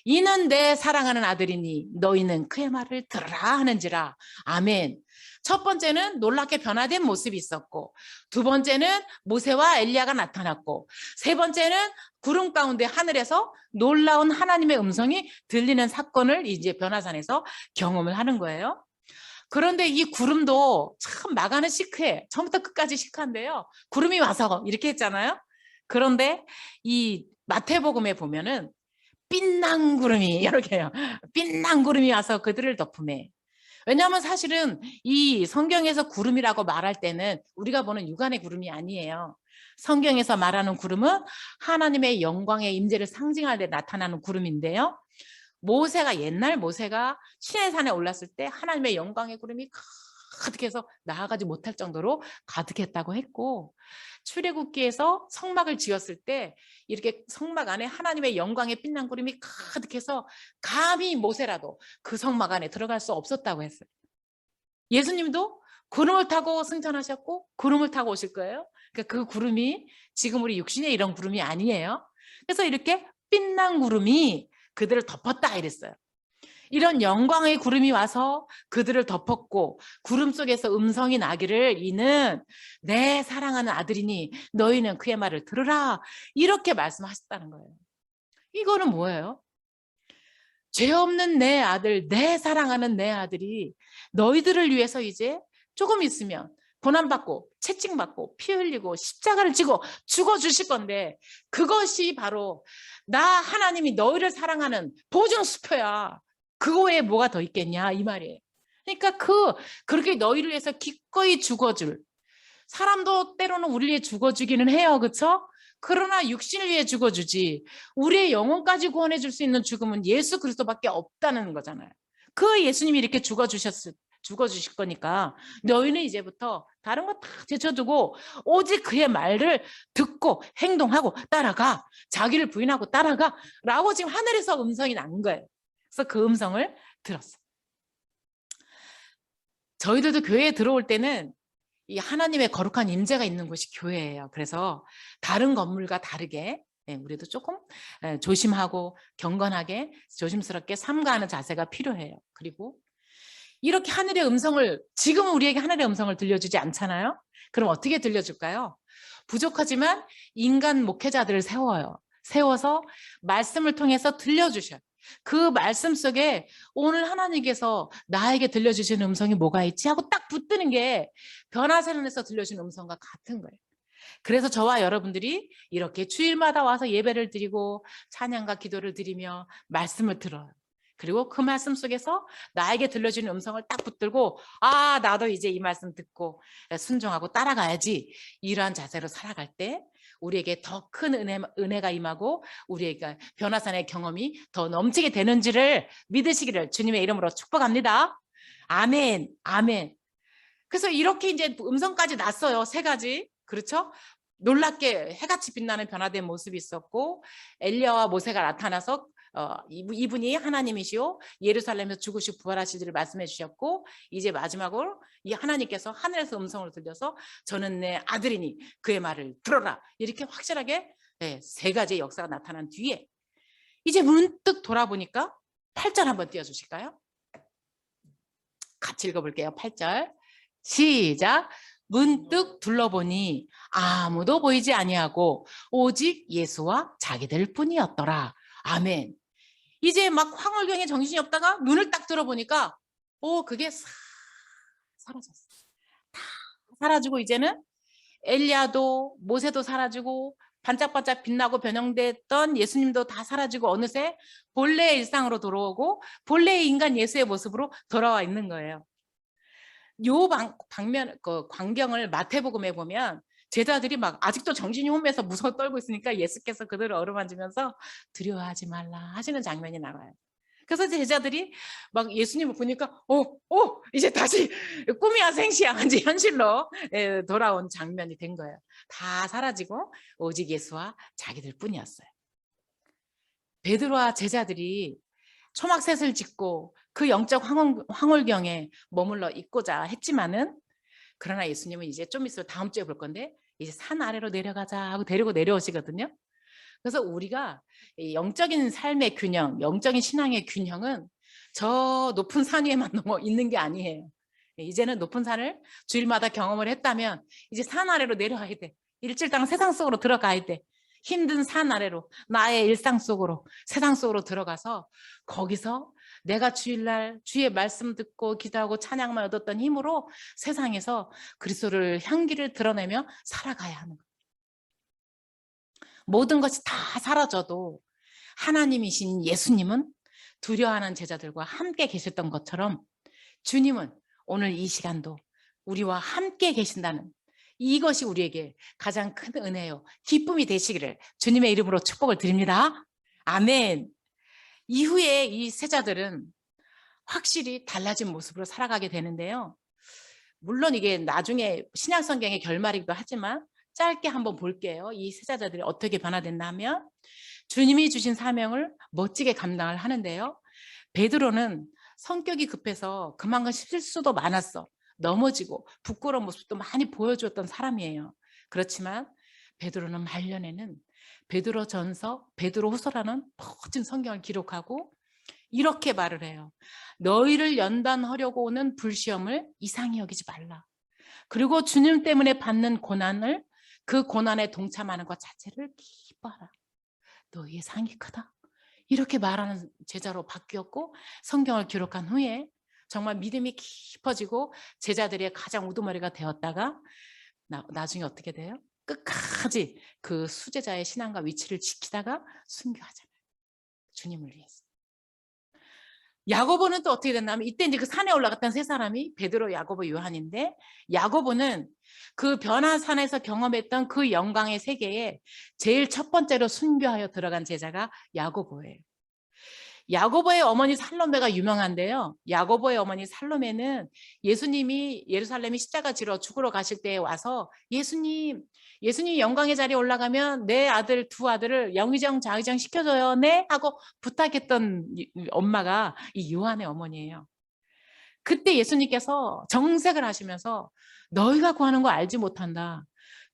이는 내 사랑하는 아들이니 너희는 그의 말을 들으라 하는지라. 아멘. 첫 번째는 놀랍게 변화된 모습이 있었고 두 번째는 모세와 엘리야가 나타났고 세 번째는 구름 가운데 하늘에서 놀라운 하나님의 음성이 들리는 사건을 이제 변화산에서 경험을 하는 거예요. 그런데 이 구름도 참 마가는 시크해. 처음부터 끝까지 시크한데요. 구름이 와서 이렇게 했잖아요. 그런데 이 마태복음에 보면은 빛난 구름이 이렇게 해요. 빛난 구름이 와서 그들을 덮음에. 왜냐하면 사실은 이 성경에서 구름이라고 말할 때는 우리가 보는 육안의 구름이 아니에요. 성경에서 말하는 구름은 하나님의 영광의 임재를 상징할 때 나타나는 구름인데요. 옛날 모세가 시내산에 올랐을 때 하나님의 영광의 구름이 가득해서 나아가지 못할 정도로 가득했다고 했고 출애굽기에서 성막을 지었을 때 이렇게 성막 안에 하나님의 영광의 빛난 구름이 가득해서 감히 모세라도 그 성막 안에 들어갈 수 없었다고 했어요. 예수님도 구름을 타고 승천하셨고 구름을 타고 오실 거예요. 그러니까 그 구름이 지금 우리 육신의 이런 구름이 아니에요. 그래서 이렇게 빛난 구름이 그들을 덮었다 이랬어요. 이런 영광의 구름이 와서 그들을 덮었고 구름 속에서 음성이 나기를 이는 내 사랑하는 아들이니 너희는 그의 말을 들으라 이렇게 말씀하셨다는 거예요. 이거는 뭐예요? 죄 없는 내 아들, 내 사랑하는 내 아들이 너희들을 위해서 이제 조금 있으면 고난받고 채찍받고 피 흘리고 십자가를 지고 죽어주실 건데 그것이 바로 나 하나님이 너희를 사랑하는 보증수표야. 그거 외에 뭐가 더 있겠냐 이 말이에요. 그러니까 그렇게 너희를 위해서 기꺼이 죽어줄 사람도 때로는 우리를 위해 죽어주기는 해요. 그렇죠? 그러나 육신을 위해 죽어주지 우리의 영혼까지 구원해 줄 수 있는 죽음은 예수 그리스도밖에 없다는 거잖아요. 그 예수님이 이렇게 죽어주실 거니까 너희는 이제부터 다른 거 다 제쳐두고 오직 그의 말을 듣고 행동하고 따라가, 자기를 부인하고 따라가 라고 지금 하늘에서 음성이 난 거예요. 그래서 그 음성을 들었어요. 저희들도 교회에 들어올 때는 이 하나님의 거룩한 임재가 있는 곳이 교회예요. 그래서 다른 건물과 다르게 우리도 조금 조심하고 경건하게 조심스럽게 삼가하는 자세가 필요해요. 그리고 이렇게 하늘의 음성을, 지금 우리에게 하늘의 음성을 들려주지 않잖아요. 그럼 어떻게 들려줄까요? 부족하지만 인간 목회자들을 세워서 말씀을 통해서 들려주셔요. 그 말씀 속에 오늘 하나님께서 나에게 들려주시는 음성이 뭐가 있지 하고 딱 붙드는 게 변화산에서 들려주는 음성과 같은 거예요. 그래서 저와 여러분들이 이렇게 주일마다 와서 예배를 드리고 찬양과 기도를 드리며 말씀을 들어요. 그리고 그 말씀 속에서 나에게 들려주는 음성을 딱 붙들고 아, 나도 이제 이 말씀 듣고 순종하고 따라가야지, 이러한 자세로 살아갈 때 우리에게 더 큰 은혜가 임하고 우리에게 변화산의 경험이 더 넘치게 되는지를 믿으시기를 주님의 이름으로 축복합니다. 아멘, 아멘. 그래서 이렇게 이제 음성까지 났어요. 3가지. 그렇죠? 놀랍게 해같이 빛나는 변화된 모습이 있었고, 엘리야와 모세가 나타나서 이분이 하나님이시오, 예루살렘에서 죽으시고 부활하시기를 말씀해 주셨고, 이제 마지막으로 이 하나님께서 하늘에서 음성을 들려서 저는 내 아들이니 그의 말을 들어라, 이렇게 확실하게 3가지의 역사가 나타난 뒤에 이제 문득 돌아보니까 8절 한번 띄워주실까요? 같이 읽어볼게요. 8절 시작. 문득 둘러보니 아무도 보이지 아니하고 오직 예수와 자기들 뿐이었더라. 아멘. 이제 막 황홀경에 정신이 없다가 눈을 딱 들어보니까 그게 싹 사라졌어. 다 사라지고 이제는 엘리야도 모세도 사라지고 반짝반짝 빛나고 변형됐던 예수님도 다 사라지고 어느새 본래의 일상으로 돌아오고 본래의 인간 예수의 모습으로 돌아와 있는 거예요. 요 방면 그 광경을 마태복음에 보면 제자들이 막 아직도 정신이 혼미해서 무서워 떨고 있으니까 예수께서 그들을 어루만지면서 두려워하지 말라 하시는 장면이 나와요. 그래서 제자들이 막 예수님을 보니까 이제 다시 꿈이야 생시야 이제 현실로 돌아온 장면이 된 거예요. 다 사라지고 오직 예수와 자기들 뿐이었어요. 베드로와 제자들이 초막셋을 짓고 그 영적 황홀경에 머물러 있고자 했지만은, 그러나 예수님은 이제 좀 있으면 다음 주에 볼 건데 이제 산 아래로 내려가자 하고 데리고 내려오시거든요. 그래서 우리가 영적인 삶의 균형, 영적인 신앙의 균형은 저 높은 산 위에만 있는 게 아니에요. 이제는 높은 산을 주일마다 경험을 했다면 이제 산 아래로 내려가야 돼. 일질당 세상 속으로 들어가야 돼. 힘든 산 아래로, 나의 일상 속으로, 세상 속으로 들어가서 거기서 내가 주일날 주의 말씀 듣고 기도하고 찬양만 얻었던 힘으로 세상에서 그리스도를 향기를 드러내며 살아가야 하는 거예요. 모든 것이 다 사라져도 하나님이신 예수님은 두려워하는 제자들과 함께 계셨던 것처럼 주님은 오늘 이 시간도 우리와 함께 계신다는 이것이 우리에게 가장 큰 은혜요, 기쁨이 되시기를 주님의 이름으로 축복을 드립니다. 아멘. 이후에 이 세자들은 확실히 달라진 모습으로 살아가게 되는데요. 물론 이게 나중에 신약 성경의 결말이기도 하지만 짧게 한번 볼게요. 이 세자들이 어떻게 변화됐나 하면 주님이 주신 사명을 멋지게 감당을 하는데요. 베드로는 성격이 급해서 그만큼 실수도 많았어. 넘어지고 부끄러운 모습도 많이 보여주었던 사람이에요. 그렇지만 베드로는 말년에는 베드로전서, 베드로후서라는 멋진 성경을 기록하고 이렇게 말을 해요. 너희를 연단하려고 오는 불시험을 이상히 여기지 말라. 그리고 주님 때문에 받는 고난을, 그 고난에 동참하는 것 자체를 기뻐하라. 너희의 상이 크다. 이렇게 말하는 제자로 바뀌었고, 성경을 기록한 후에 정말 믿음이 깊어지고 제자들의 가장 우두머리가 되었다가 나중에 어떻게 돼요? 끝까지 그 수제자의 신앙과 위치를 지키다가 순교하잖아요. 주님을 위해서. 야고보는 또 어떻게 됐냐면 이때 이제 그 산에 올라갔던 세 사람이 베드로, 야고보, 요한인데, 야고보는 그 변화산에서 경험했던 그 영광의 세계에 제일 첫 번째로 순교하여 들어간 제자가 야고보예요. 야고보의 어머니 살로메가 유명한데요. 야고보의 어머니 살로메는 예수님이 예루살렘이 십자가 지러 죽으러 가실 때에 와서 예수님 영광의 자리에 올라가면 내 아들 두 아들을 영의정 좌의정 시켜줘요. 네? 하고 부탁했던 엄마가 이 요한의 어머니예요. 그때 예수님께서 정색을 하시면서 너희가 구하는 거 알지 못한다.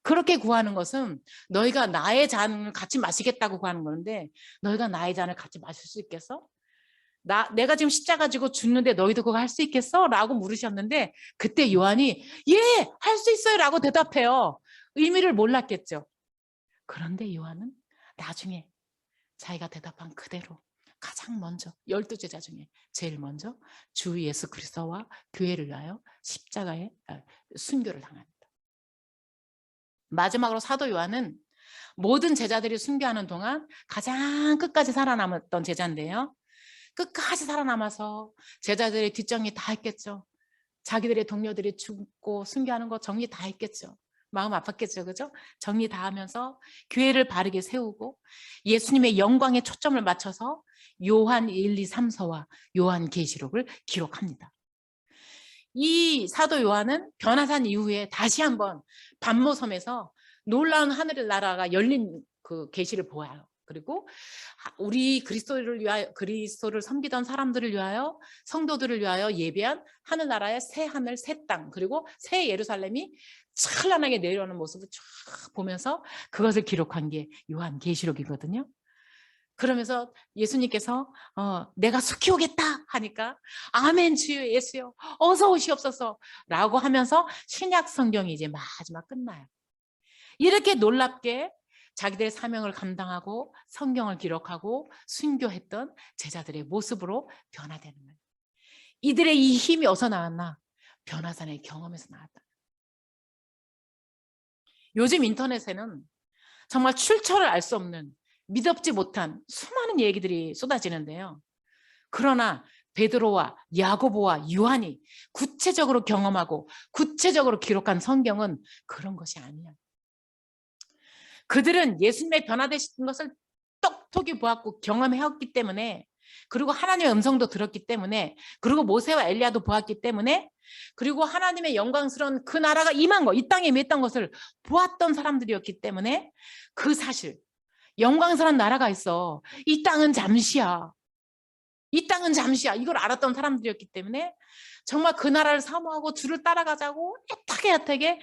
그렇게 구하는 것은 너희가 나의 잔을 같이 마시겠다고 구하는 건데 너희가 나의 잔을 같이 마실 수 있겠어? 내가 지금 십자가 지고 죽는데 너희도 그거 할 수 있겠어? 라고 물으셨는데 그때 요한이 예! 할 수 있어요! 라고 대답해요. 의미를 몰랐겠죠. 그런데 요한은 나중에 자기가 대답한 그대로 가장 먼저 12제자 중에 제일 먼저 주 예수 그리스도와 교회를 위하여 십자가에 순교를 당합니다. 마지막으로 사도 요한은 모든 제자들이 순교하는 동안 가장 끝까지 살아남았던 제자인데요. 끝까지 살아남아서 제자들의 뒷정리 다 했겠죠. 자기들의 동료들이 죽고 순교하는 거 정리 다 했겠죠. 마음 아팠겠죠. 그죠? 정리 다 하면서 교회를 바르게 세우고 예수님의 영광에 초점을 맞춰서 요한 1, 2, 3서와 요한 계시록을 기록합니다. 이 사도 요한은 변화산 이후에 다시 한번 반모섬에서 놀라운 하늘의 나라가 열린 그 계시를 보아요. 그리고 우리 그리스도를 섬기던 사람들을 위하여 성도들을 위하여 예배한 하늘나라의 새 하늘 새 땅 그리고 새 예루살렘이 찬란하게 내려오는 모습을 쫙 보면서 그것을 기록한 게 요한 계시록이거든요. 그러면서 예수님께서 내가 속히 오겠다 하니까 아멘 주여 예수여 어서 오시옵소서 라고 하면서 신약 성경이 이제 마지막 끝나요. 이렇게 놀랍게 자기들의 사명을 감당하고 성경을 기록하고 순교했던 제자들의 모습으로 변화되는 거예요. 이들의 이 힘이 어디서 나왔나? 변화산의 경험에서 나왔다. 요즘 인터넷에는 정말 출처를 알 수 없는 믿업지 못한 수많은 얘기들이 쏟아지는데요. 그러나 베드로와 야고보와 요한이 구체적으로 경험하고 구체적으로 기록한 성경은 그런 것이 아니야. 그들은 예수님의 변화되신 것을 똑똑히 보았고 경험해왔기 때문에 그리고 하나님의 음성도 들었기 때문에 그리고 모세와 엘리야도 보았기 때문에 그리고 하나님의 영광스러운 그 나라가 임한 것, 이 땅에 임했던 것을 보았던 사람들이었기 때문에 그 사실, 영광스러운 나라가 있어. 이 땅은 잠시야. 이 땅은 잠시야. 이걸 알았던 사람들이었기 때문에 정말 그 나라를 사모하고 주를 따라가자고 애타게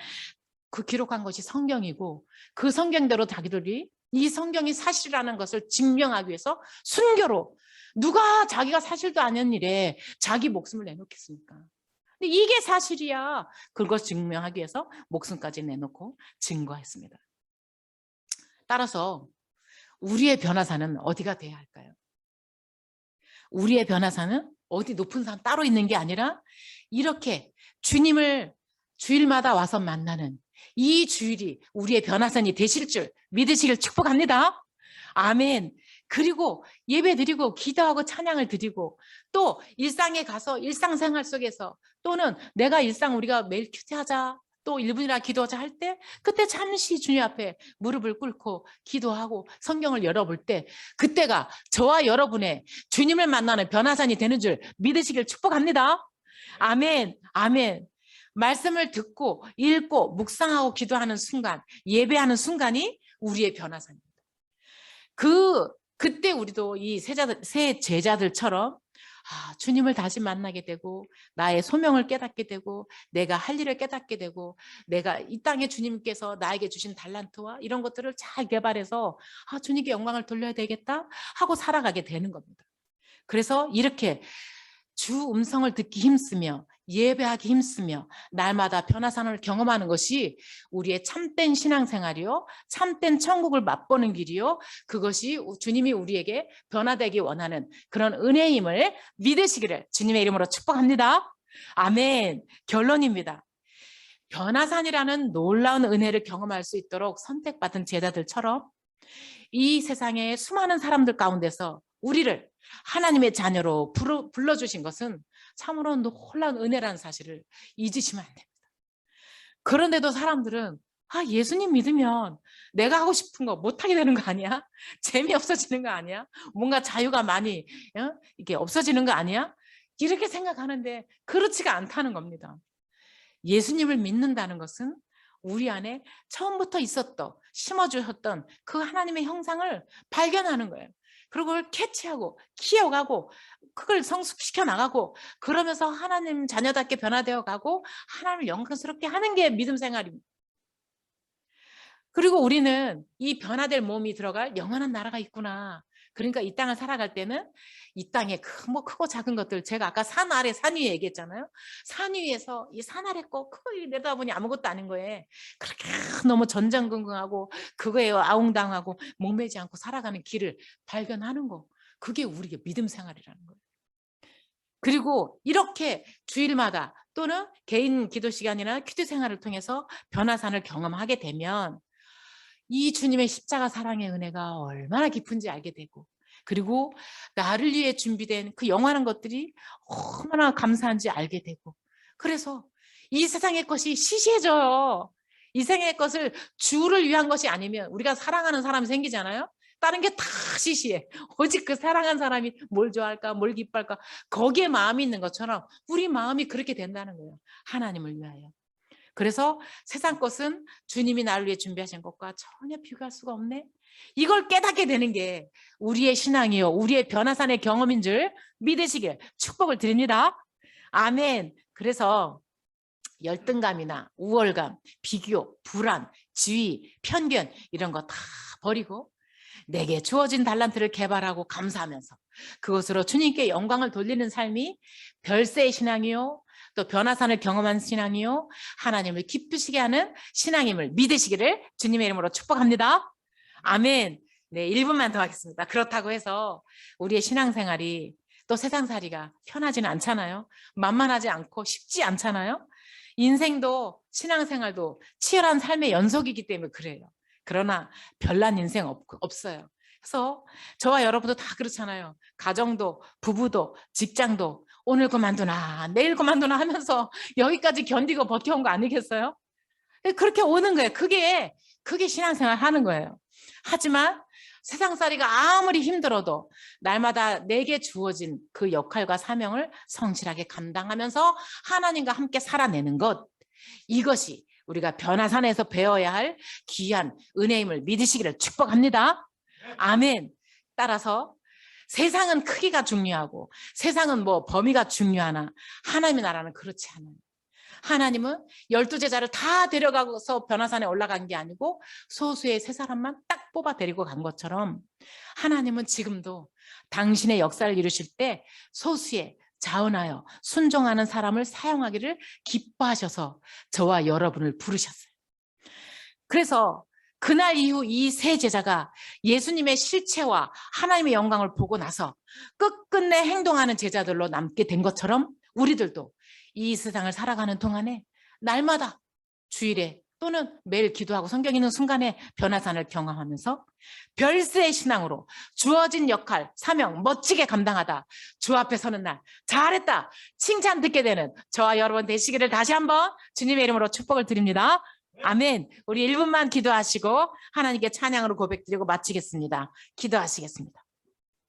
그 기록한 것이 성경이고 그 성경대로 자기들이 이 성경이 사실이라는 것을 증명하기 위해서 순교로 누가 자기가 사실도 아닌 일에 자기 목숨을 내놓겠습니까? 근데 이게 사실이야. 그걸 증명하기 위해서 목숨까지 내놓고 증거했습니다. 따라서 우리의 변화사는 어디가 돼야 할까요? 우리의 변화사는 어디 높은 산 따로 있는 게 아니라 이렇게 주님을 주일마다 와서 만나는 이 주일이 우리의 변화산이 되실 줄 믿으시길 축복합니다. 아멘. 그리고 예배 드리고 기도하고 찬양을 드리고 또 일상에 가서 일상생활 속에서 또는 내가 우리가 매일 큐티하자 또 1분이나 기도하자 할 때 그때 잠시 주님 앞에 무릎을 꿇고 기도하고 성경을 열어볼 때 그때가 저와 여러분의 주님을 만나는 변화산이 되는 줄 믿으시길 축복합니다. 아멘. 아멘. 말씀을 듣고 읽고 묵상하고 기도하는 순간 예배하는 순간이 우리의 변화산입니다. 그때 우리도 이 새 제자들처럼 주님을 다시 만나게 되고 나의 소명을 깨닫게 되고 내가 할 일을 깨닫게 되고 내가 이 땅에 주님께서 나에게 주신 달란트와 이런 것들을 잘 개발해서 주님께 영광을 돌려야 되겠다 하고 살아가게 되는 겁니다. 그래서 이렇게 주 음성을 듣기 힘쓰며 예배하기 힘쓰며 날마다 변화산을 경험하는 것이 우리의 참된 신앙생활이요 참된 천국을 맛보는 길이요 그것이 주님이 우리에게 변화되기 원하는 그런 은혜임을 믿으시기를 주님의 이름으로 축복합니다. 아멘. 결론입니다. 변화산이라는 놀라운 은혜를 경험할 수 있도록 선택받은 제자들처럼 이 세상의 수많은 사람들 가운데서 우리를 하나님의 자녀로 불러주신 것은 참으로 놀라운 은혜라는 사실을 잊으시면 안 됩니다. 그런데도 사람들은 예수님 믿으면 내가 하고 싶은 거 못하게 되는 거 아니야? 재미없어지는 거 아니야? 뭔가 자유가 많이 이게 없어지는 거 아니야? 이렇게 생각하는데 그렇지가 않다는 겁니다. 예수님을 믿는다는 것은 우리 안에 처음부터 있었던, 심어주셨던 그 하나님의 형상을 발견하는 거예요. 그리고 그걸 캐치하고 키워가고 그걸 성숙시켜 나가고 그러면서 하나님 자녀답게 변화되어 가고 하나님을 영광스럽게 하는 게 믿음 생활입니다. 그리고 우리는 이 변화될 몸이 들어갈 영원한 나라가 있구나. 그러니까 이 땅을 살아갈 때는 이 땅에 크고 작은 것들, 제가 아까 산 아래 산 위에 얘기했잖아요. 산 위에서 이 산 아래 거 그거 내다보니 아무것도 아닌 거예요. 그렇게 너무 전전긍긍하고 그거에 아웅당하고 목매지 않고 살아가는 길을 발견하는 거, 그게 우리의 믿음 생활이라는 거예요. 그리고 이렇게 주일마다 또는 개인 기도 시간이나 퀴즈 생활을 통해서 변화산을 경험하게 되면 이 주님의 십자가 사랑의 은혜가 얼마나 깊은지 알게 되고, 그리고 나를 위해 준비된 그 영원한 것들이 얼마나 감사한지 알게 되고, 그래서 이 세상의 것이 시시해져요. 이 세상의 것을 주를 위한 것이 아니면 우리가 사랑하는 사람이 생기잖아요. 다른 게 다 시시해. 오직 그 사랑한 사람이 뭘 좋아할까, 뭘 기뻐할까, 거기에 마음이 있는 것처럼 우리 마음이 그렇게 된다는 거예요. 하나님을 위하여. 그래서 세상 것은 주님이 나를 위해 준비하신 것과 전혀 비교할 수가 없네. 이걸 깨닫게 되는 게 우리의 신앙이요, 우리의 변화산의 경험인 줄 믿으시길 축복을 드립니다. 아멘. 그래서 열등감이나 우월감, 비교, 불안, 지위, 편견 이런 거 다 버리고 내게 주어진 달란트를 개발하고 감사하면서 그것으로 주님께 영광을 돌리는 삶이 별세의 신앙이요, 또 변화산을 경험한 신앙이요, 하나님을 기쁘시게 하는 신앙임을 믿으시기를 주님의 이름으로 축복합니다. 아멘. 네, 1분만 더 하겠습니다. 그렇다고 해서 우리의 신앙생활이 또 세상살이가 편하지는 않잖아요. 만만하지 않고 쉽지 않잖아요. 인생도 신앙생활도 치열한 삶의 연속이기 때문에 그래요. 그러나 별난 인생 없어요. 그래서 저와 여러분도 다 그렇잖아요. 가정도, 부부도, 직장도 오늘 그만두나 내일 그만두나 하면서 여기까지 견디고 버텨온 거 아니겠어요? 그렇게 오는 거예요. 그게 신앙생활 하는 거예요. 하지만 세상살이가 아무리 힘들어도 날마다 내게 주어진 그 역할과 사명을 성실하게 감당하면서 하나님과 함께 살아내는 것, 이것이 우리가 변화산에서 배워야 할 귀한 은혜임을 믿으시기를 축복합니다. 아멘. 따라서 세상은 크기가 중요하고 세상은 뭐 범위가 중요하나 하나님의 나라는 그렇지 않아요. 하나님은 12제자를 다 데려가서 변화산에 올라간 게 아니고 소수의 3사람만 딱 뽑아 데리고 간 것처럼 하나님은 지금도 당신의 역사를 이루실 때 소수의 자원하여 순종하는 사람을 사용하기를 기뻐하셔서 저와 여러분을 부르셨어요. 그래서 그날 이후 이 3제자가 예수님의 실체와 하나님의 영광을 보고 나서 끝끝내 행동하는 제자들로 남게 된 것처럼 우리들도 이 세상을 살아가는 동안에 날마다 주일에 또는 매일 기도하고 성경 읽는 순간에 변화산을 경험하면서 별세의 신앙으로 주어진 역할, 사명 멋지게 감당하다 주 앞에 서는 날 잘했다 칭찬 듣게 되는 저와 여러분 되시기를 다시 한번 주님의 이름으로 축복을 드립니다. 아멘. 우리 1분만 기도하시고 하나님께 찬양으로 고백드리고 마치겠습니다. 기도하시겠습니다.